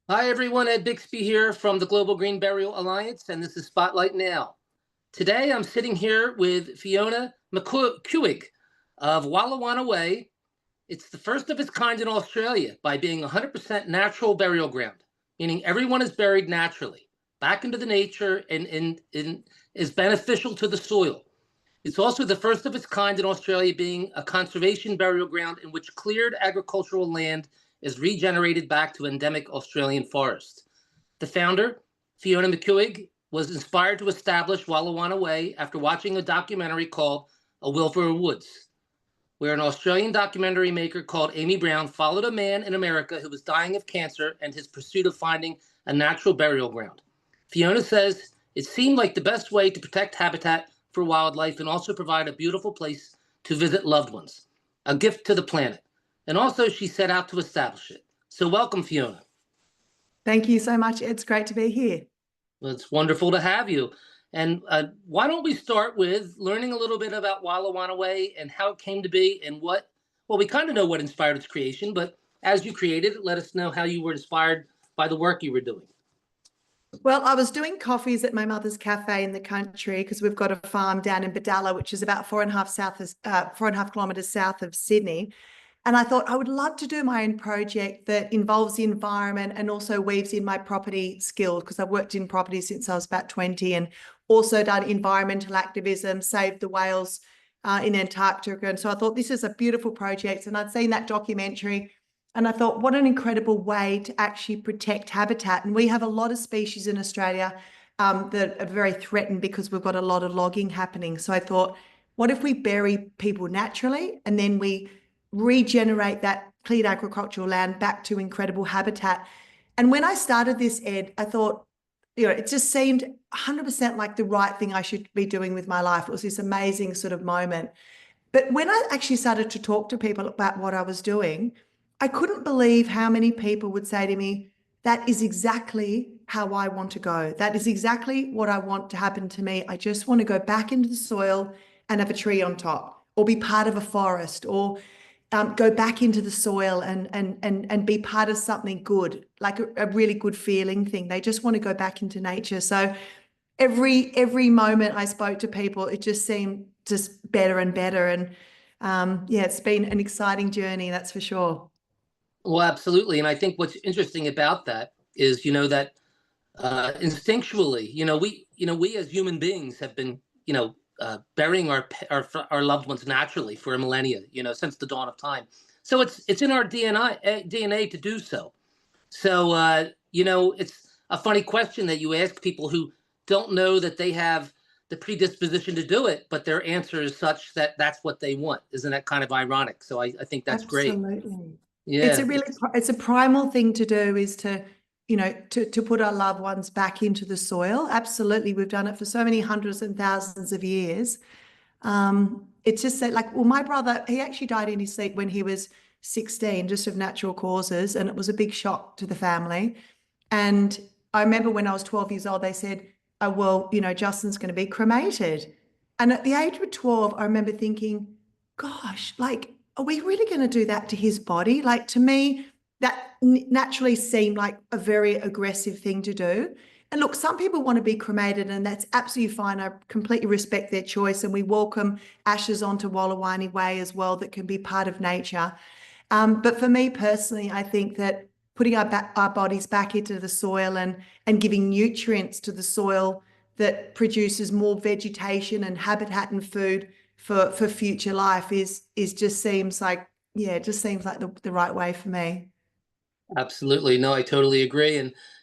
Hi, everyone. Ed Bixby here from the Global Green Burial Alliance, and this is Spotlight Now. Today, I'm sitting here with Fiona McCuaig of Walawaani. It's the first of its kind in Australia by being 100% natural burial ground, meaning everyone is buried naturally, back into the nature and is beneficial to the soil. It's also the first of its kind in Australia, being a conservation burial ground in which cleared agricultural land is regenerated back to endemic Australian forests. The founder, Fiona McCuaig, was inspired to establish Walawaani after watching a documentary called A Will for the Woods, where an Australian documentary maker called Amy Browne followed a man in America who was dying of cancer and his pursuit of finding a natural burial ground. Fiona says it seemed like the best way to protect habitat for wildlife and also provide a beautiful place to visit loved ones, a gift to the planet. And also, she set out to establish it. So, welcome, Fiona. Thank you so much. It's great to be here. Well, it's wonderful to have you. And why don't we start with learning a little bit about Walawaani and how it came to be and what, well, we kind of know what inspired its creation, but as you created it, let us know how you were inspired by the work you were doing. Well, I was doing coffees at my mother's cafe in the country because we've got a farm down in Badalla, which is about 4.5 kilometres south of Sydney. And I thought I would love to do my own project that involves the environment and also weaves in my property skills, because I've worked in property since I was about 20 and also done environmental activism, saved the whales in Antarctica. And so I thought this is a beautiful project. And I'd seen that documentary and I thought, what an incredible way to actually protect habitat. And we have a lot of species in Australia that are very threatened because we've got a lot of logging happening. So I thought, what if we bury people naturally and then we regenerate that cleared agricultural land back to incredible habitat? And when I started this, Ed, I thought, it just seemed 100% like the right thing I should be doing with my life. It was this amazing sort of moment. But when I actually started to talk to people about what I was doing, I couldn't believe how many people would say to me, that is exactly how I want to go. That is exactly what I want to happen to me. I just want to go back into the soil and have a tree on top, or be part of a forest, or go back into the soil and be part of something good, like a really good feeling thing. They just want to go back into nature. So every moment I spoke to people, it just seemed just better and better. And yeah, it's been an exciting journey, that's for sure. Well, absolutely. And I think what's interesting about that is, that instinctually, we as human beings have been, burying our loved ones naturally for a millennia, since the dawn of time. So it's in our DNA to do so. So it's a funny question that you ask people who don't know that they have the predisposition to do it, but their answer is such that that's what they want. Isn't that kind of ironic? So I think that's great. Absolutely. Yeah. It's a primal thing to do, is to put our loved ones back into the soil. Absolutely. We've done it for so many hundreds and thousands of years. It's just that, like, well, my brother, he actually died in his sleep when he was 16, just of natural causes. And it was a big shock to the family. And I remember when I was 12 years old, they said, oh, well, Justin's going to be cremated. And at the age of 12, I remember thinking, gosh, like, are we really going to do that to his body? Like, to me, that naturally seemed like a very aggressive thing to do. And look, some people want to be cremated, and that's absolutely fine. I completely respect their choice, and we welcome ashes onto Walawaani Way as well that can be part of nature. But for me personally, I think that putting our bodies back into the soil and giving nutrients to the soil that produces more vegetation and habitat and food for future life is just seems like, yeah, it just seems like the right way for me. Absolutely. No, I totally agree.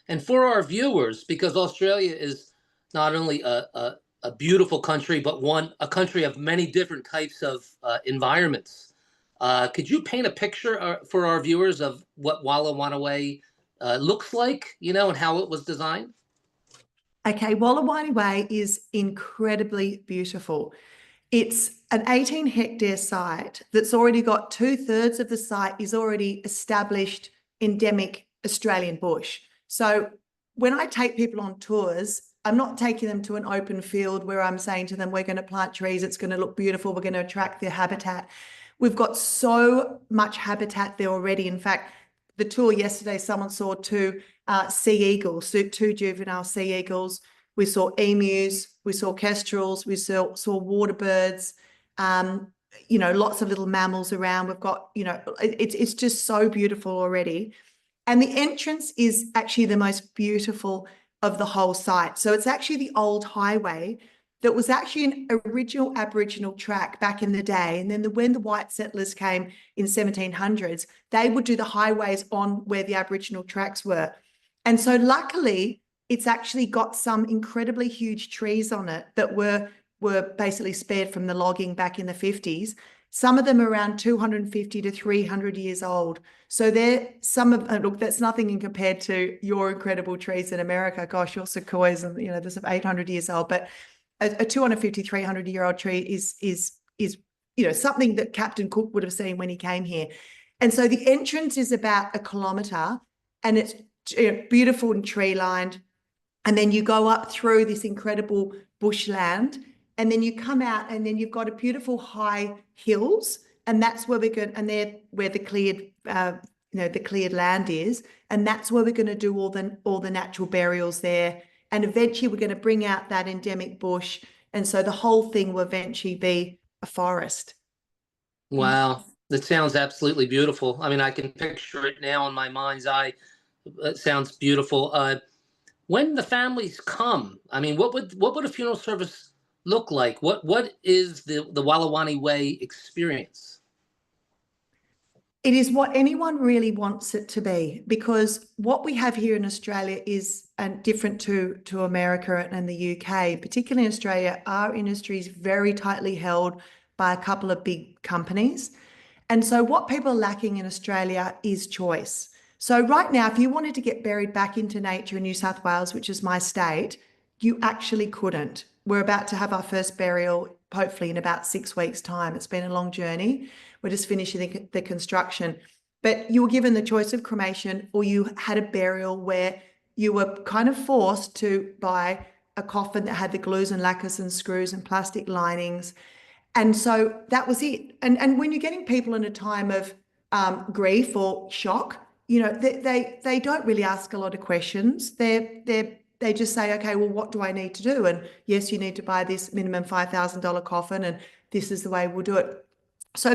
And for our viewers, because Australia is not only a beautiful country, but a country of many different types of environments. Could you paint a picture for our viewers of what Walawaani looks like, and how it was designed? Okay, Walawaani Way is incredibly beautiful. It's an 18-hectare site that's already got 2/3 of the site is already established endemic Australian bush. So when I take people on tours, I'm not taking them to an open field where I'm saying to them, we're going to plant trees, it's going to look beautiful, we're going to attract their habitat. We've got so much habitat there already. In fact, the tour yesterday, someone saw two sea eagles, two juvenile sea eagles. We saw emus, we saw kestrels, we saw water birds, you know, lots of little mammals around. We've got, you know, it's just so beautiful already. And the entrance is actually the most beautiful of the whole site. So it's actually the old highway that was actually an original Aboriginal track back in the day. And then when the white settlers came in 1700s, they would do the highways on where the Aboriginal tracks were. And so luckily, it's actually got some incredibly huge trees on it that were basically spared from the logging back in the 50s. Some of them are around 250 to 300 years old. So they're some of, look, that's nothing in compared to your incredible trees in America. Gosh, your sequoias, and, you know, there's 800 years old, but a 250, 300-year-old tree is, you know, something that Captain Cook would have seen when he came here. And so the entrance is about 1 kilometre, and it's, you know, beautiful and tree lined. And then you go up through this incredible bushland, and then you come out, and then you've got a beautiful high hills, and that's where we're going, and they're where the cleared, you know, the cleared land is, and that's where we're going to do all the natural burials there. And eventually we're going to bring out that endemic bush, and so the whole thing will eventually be a forest. Wow, that sounds absolutely beautiful. I mean, I can picture it now in my mind's eye. It sounds beautiful. When the families come, I mean, what would a funeral service look like? What is the Walawaani Way experience? It is what anyone really wants it to be, because what we have here in Australia is different to America and the UK. Particularly in Australia, our industry is very tightly held by a couple of big companies. And so what people are lacking in Australia is choice. So right now, if you wanted to get buried back into nature in New South Wales, which is my state, you actually couldn't. We're about to have our first burial, hopefully in about 6 weeks' time. It's been a long journey. We're just finishing the construction. But you were given the choice of cremation, or you had a burial where you were kind of forced to buy a coffin that had the glues and lacquers and screws and plastic linings. And so that was it. And when you're getting people in a time of grief or shock, you know, they don't really ask a lot of questions. They just say, okay, well, what do I need to do? And yes, you need to buy this minimum $5,000 coffin, and this is the way we'll do it. So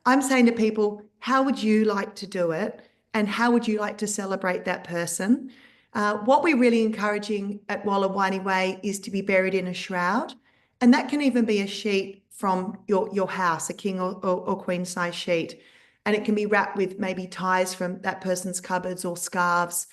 I'm saying to people, how would you like to do it? And how would you like to celebrate that person? What we're really encouraging at Walawaani Way is to be buried in a shroud. And that can even be a sheet from your house, a king or queen size sheet. And it can be wrapped with maybe ties from that person's cupboards or scarves.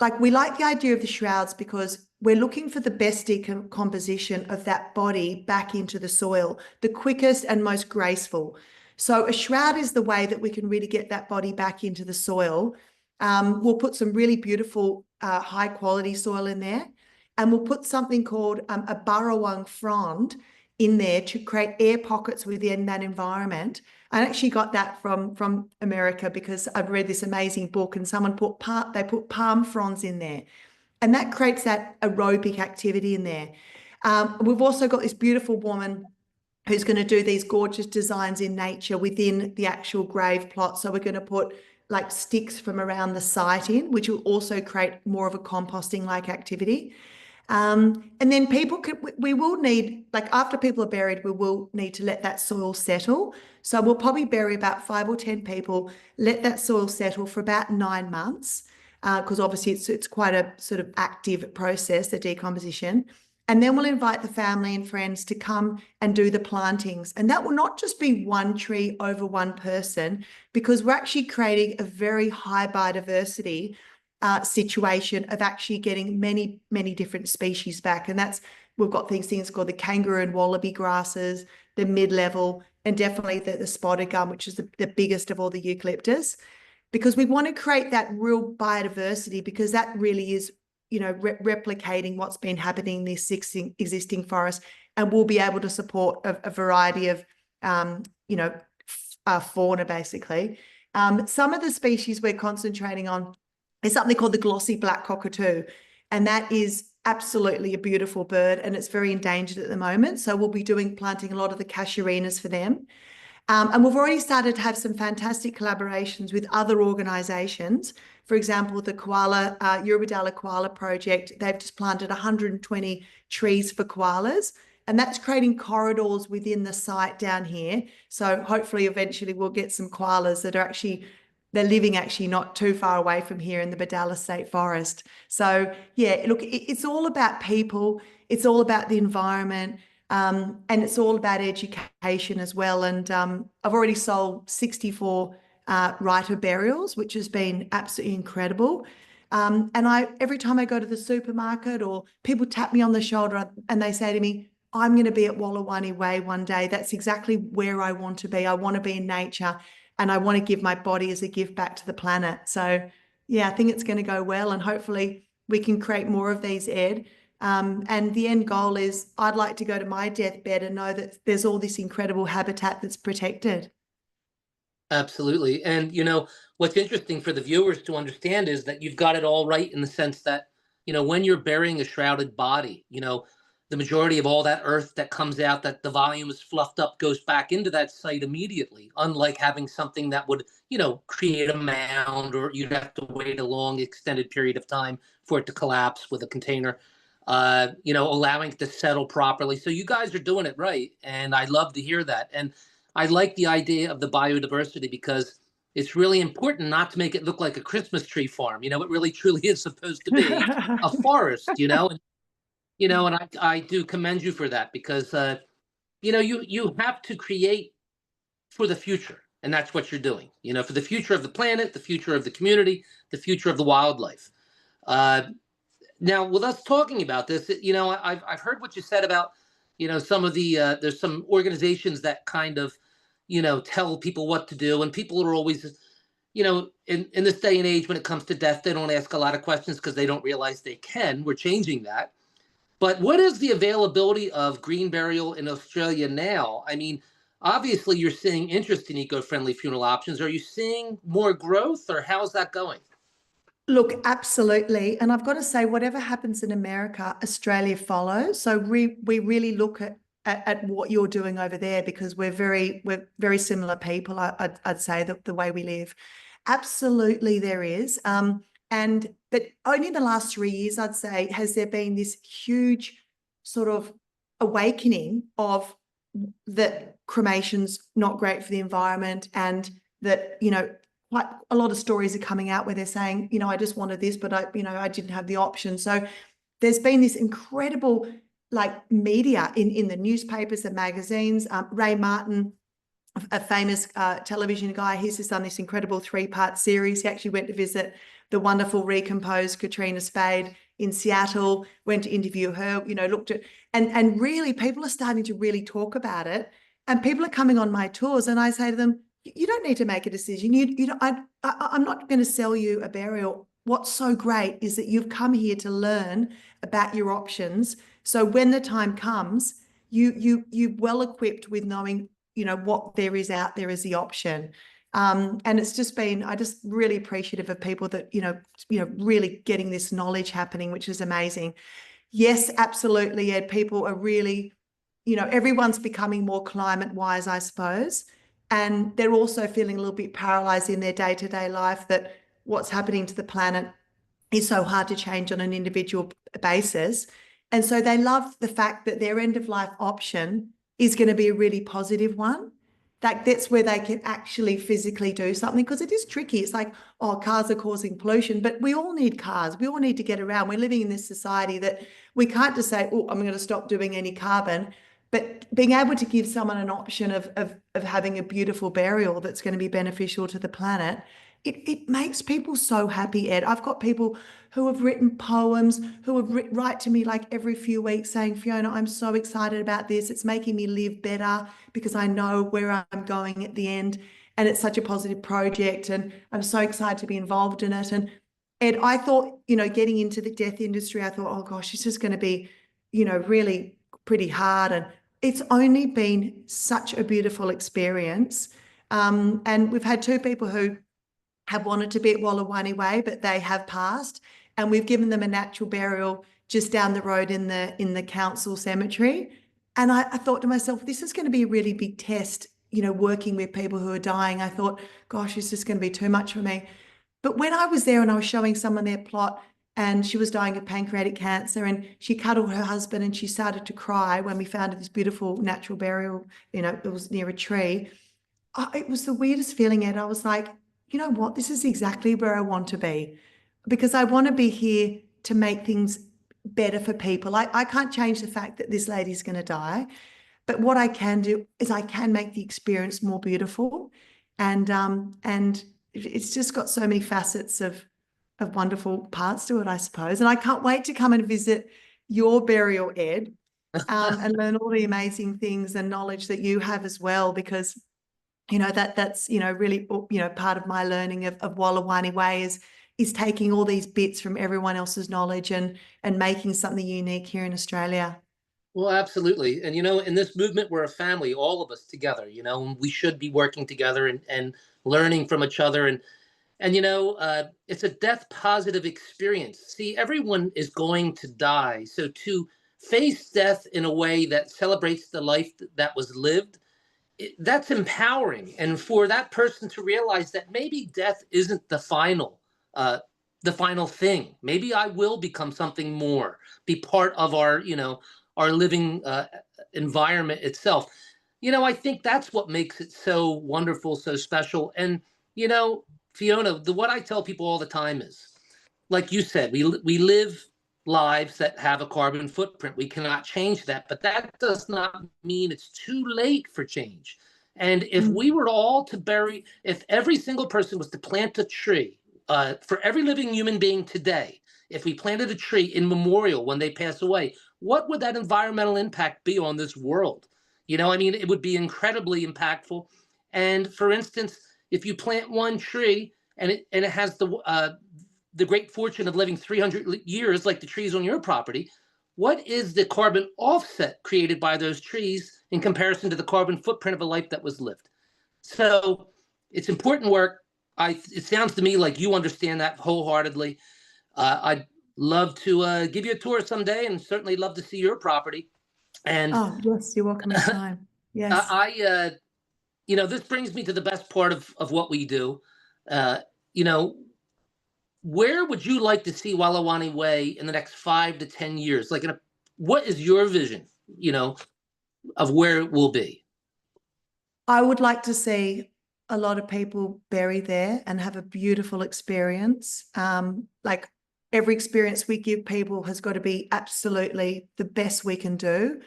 Like, we like the idea of the shrouds because we're looking for the best decomposition of that body back into the soil, the quickest and most graceful. So a shroud is the way that we can really get that body back into the soil. We'll put some really beautiful, high quality soil in there, and we'll put something called a burrowang frond in there to create air pockets within that environment. I actually got that from America, because I've read this amazing book, and someone they put palm fronds in there, and that creates that aerobic activity in there. We've also got this beautiful woman who's going to do these gorgeous designs in nature within the actual grave plot. So we're going to put like sticks from around the site in, which will also create more of a composting like activity. And then we will need, like, after people are buried, we will need to let that soil settle. So we'll probably bury about 5 or 10 people, let that soil settle for about 9 months, because obviously it's quite a sort of active process, the decomposition. And then we'll invite the family and friends to come and do the plantings. And that will not just be one tree over one person, because we're actually creating a very high biodiversity situation of actually getting many, many different species back. And we've got things called the kangaroo and wallaby grasses, the mid-level, and definitely the spotted gum, which is the biggest of all the eucalyptus, because we want to create that real biodiversity, because that really is, you know, replicating what's been happening in this existing forest, and we'll be able to support a variety of, you know, fauna, basically. Some of the species we're concentrating on is something called the glossy black cockatoo, and that is absolutely a beautiful bird, and it's very endangered at the moment. So we'll be planting a lot of the casuarinas for them. And we've already started to have some fantastic collaborations with other organisations. For example, the Koala, Eurobodalla Koala Project, they've just planted 120 trees for koalas, and that's creating corridors within the site down here. So hopefully eventually we'll get some koalas that are actually, they're living actually not too far away from here in the Bodalla State Forest. So yeah, look, it's all about people, it's all about the environment, and it's all about education as well. And I've already sold 64 writer burials, which has been absolutely incredible. And every time I go to the supermarket or people tap me on the shoulder and they say to me, I'm going to be at Walawaani Way one day. That's exactly where I want to be. I want to be in nature and I want to give my body as a gift back to the planet. So yeah, I think it's going to go well, and hopefully we can create more of these, Ed. And the end goal is I'd like to go to my deathbed and know that there's all this incredible habitat that's protected. Absolutely. And, what's interesting for the viewers to understand is that you've got it all right in the sense that, when you're burying a shrouded body, the majority of all that earth that comes out, that the volume is fluffed up, goes back into that site immediately, unlike having something that would, create a mound, or you'd have to wait a long extended period of time for it to collapse with a container, allowing it to settle properly. So you guys are doing it right. And I love to hear that. And I like the idea of the biodiversity because it's really important not to make it look like a Christmas tree farm. It really truly is supposed to be a forest, and I do commend you for that because, you have to create for the future. And that's what you're doing, for the future of the planet, the future of the community, the future of the wildlife. Uh, Now, with us talking about this, I've heard what you said about, some of the there's some organizations that kind of, tell people what to do, and people are always, in this day and age when it comes to death, they don't ask a lot of questions because they don't realize they can. We're changing that. But what is the availability of green burial in Australia now? I mean, obviously you're seeing interest in eco-friendly funeral options. Are you seeing more growth, or how's that going? Look, absolutely. And I've got to say, whatever happens in America, Australia follows. So we really look at what you're doing over there because we're very similar people, I'd say, the way we live. Absolutely there is. But only in the last 3 years, I'd say, has there been this huge sort of awakening of that cremation's not great for the environment, and that, quite a lot of stories are coming out where they're saying, I just wanted this, but I didn't have the option. So there's been this incredible media in the newspapers, the magazines. Ray Martin, a famous television guy, he's just done this incredible 3-part series. He actually went to visit the wonderful recomposed Katrina Spade in Seattle, went to interview her, looked at, and really people are starting to really talk about it, and people are coming on my tours and I say to them, you don't need to make a decision. I'm not going to sell you a burial. What's so great is that you've come here to learn about your options. So when the time comes, you well equipped with knowing, what there is out there as the option. And it's just been, I just really appreciative of people that, really getting this knowledge happening, which is amazing. Yes, absolutely, Ed. People are really, everyone's becoming more climate wise, I suppose. And they're also feeling a little bit paralyzed in their day-to-day life, that what's happening to the planet is so hard to change on an individual basis. And so they love the fact that their end-of-life option is going to be a really positive one. That's where they can actually physically do something, because it is tricky. It's like, oh, cars are causing pollution, but we all need cars. We all need to get around. We're living in this society that we can't just say, oh, I'm going to stop doing any carbon. But being able to give someone an option of having a beautiful burial that's going to be beneficial to the planet, it makes people so happy, Ed. I've got people who have written poems, who write to me like every few weeks saying, Fiona, I'm so excited about this. It's making me live better because I know where I'm going at the end. And it's such a positive project. And I'm so excited to be involved in it. And Ed, I thought, getting into the death industry, I thought, oh gosh, it's just going to be, really pretty hard. And it's only been such a beautiful experience. And we've had 2 people who have wanted to be at Walawaani Way, but they have passed, and we've given them a natural burial just down the road in the council cemetery. And I thought to myself, this is going to be a really big test, working with people who are dying, I thought, gosh, it's just going to be too much for me. But when I was there and I was showing someone their plot, and she was dying of pancreatic cancer, and she cuddled her husband and she started to cry when we found this beautiful natural burial, it was near a tree. It was the weirdest feeling, Ed. I was like, you know what? This is exactly where I want to be, because I want to be here to make things better for people. I can't change the fact that this lady's going to die, but what I can do is I can make the experience more beautiful. And it's just got so many facets of wonderful parts to it, I suppose. And I can't wait to come and visit your burial, Ed, and learn all the amazing things and knowledge that you have as well, because that's really part of my learning of Walawaani Way is taking all these bits from everyone else's knowledge and making something unique here in Australia. Well, absolutely. And, in this movement, we're a family, all of us together, and we should be working together and learning from each other. And it's a death positive experience. See, everyone is going to die. So to face death in a way that celebrates the life that was lived, that's empowering. And for that person to realize that maybe death isn't the final thing. Maybe I will become something more, be part of our living environment itself. I think that's what makes it so wonderful, so special. And, Fiona, what I tell people all the time is, like you said, we live lives that have a carbon footprint. We cannot change that, but that does not mean it's too late for change. And if we were all to if every single person was to plant a tree for every living human being today, if we planted a tree in memorial when they pass away, what would that environmental impact be on this world? It would be incredibly impactful. And for instance, if you plant one tree and it has the great fortune of living 300 years, like the trees on your property, what is the carbon offset created by those trees in comparison to the carbon footprint of a life that was lived? So it's important work. It sounds to me like you understand that wholeheartedly. I'd love to give you a tour someday, and certainly love to see your property. And oh yes, you're welcome anytime. Yes. This brings me to the best part of what we do. You know, where would you like to see Walawaani Way in the next 5 to 10 years? What is your vision, of where it will be? I would like to see a lot of people bury there and have a beautiful experience. Like every experience we give people has got to be absolutely the best we can do.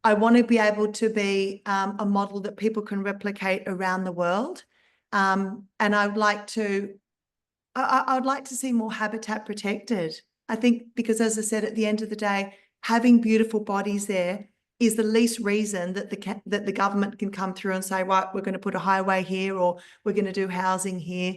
I want to be able to be a model that people can replicate around the world. And I would like to see more habitat protected. I think because, as I said, at the end of the day, having beautiful bodies there is the least reason that the government can come through and say, right, we're going to put a highway here, or we're going to do housing here.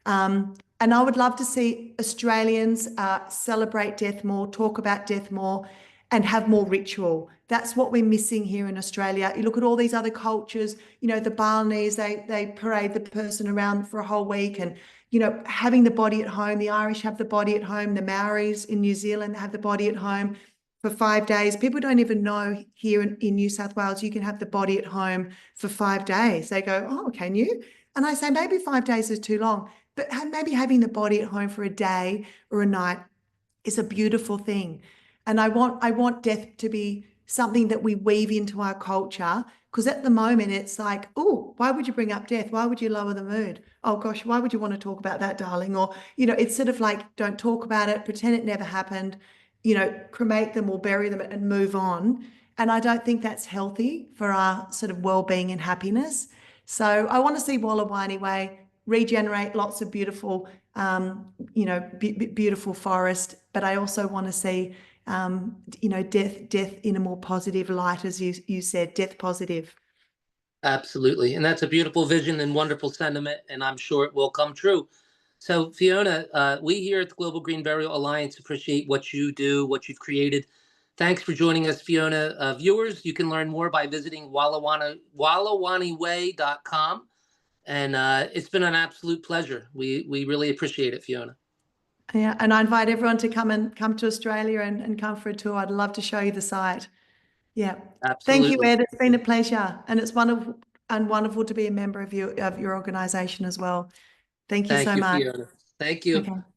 And I would love to see Australians celebrate death more, talk about death more, and have more ritual. That's what we're missing here in Australia. You look at all these other cultures, the Balinese, they parade the person around for a whole week, and having the body at home. The Irish have the body at home. The Maoris in New Zealand have the body at home for 5 days. People don't even know here in New South Wales, you can have the body at home for 5 days. They go, oh, can you? And I say, maybe 5 days is too long, but maybe having the body at home for a day or a night is a beautiful thing. And I want death to be something that we weave into our culture, because at the moment it's like, oh, why would you bring up death? Why would you lower the mood? Oh gosh, why would you want to talk about that, darling? Or, it's sort of like, don't talk about it, pretend it never happened, cremate them or bury them and move on. And I don't think that's healthy for our sort of well-being and happiness. So I want to see Walawaani Way regenerate lots of beautiful, beautiful forest, but I also want to see death in a more positive light, as you said, death positive. Absolutely. And that's a beautiful vision and wonderful sentiment, and I'm sure it will come true. So, Fiona, we here at the Global Green Burial Alliance appreciate what you do, what you've created. Thanks for joining us, Fiona. Viewers, you can learn more by visiting WalawaaniWay.com. And it's been an absolute pleasure. We really appreciate it, Fiona. Yeah, and I invite everyone to come to Australia and come for a tour. I'd love to show you the site. Yeah. Absolutely. Thank you, Ed. It's been a pleasure. And it's and wonderful to be a member of your organization as well. Thank you Thank so you, much. Fiona. Thank you. Okay.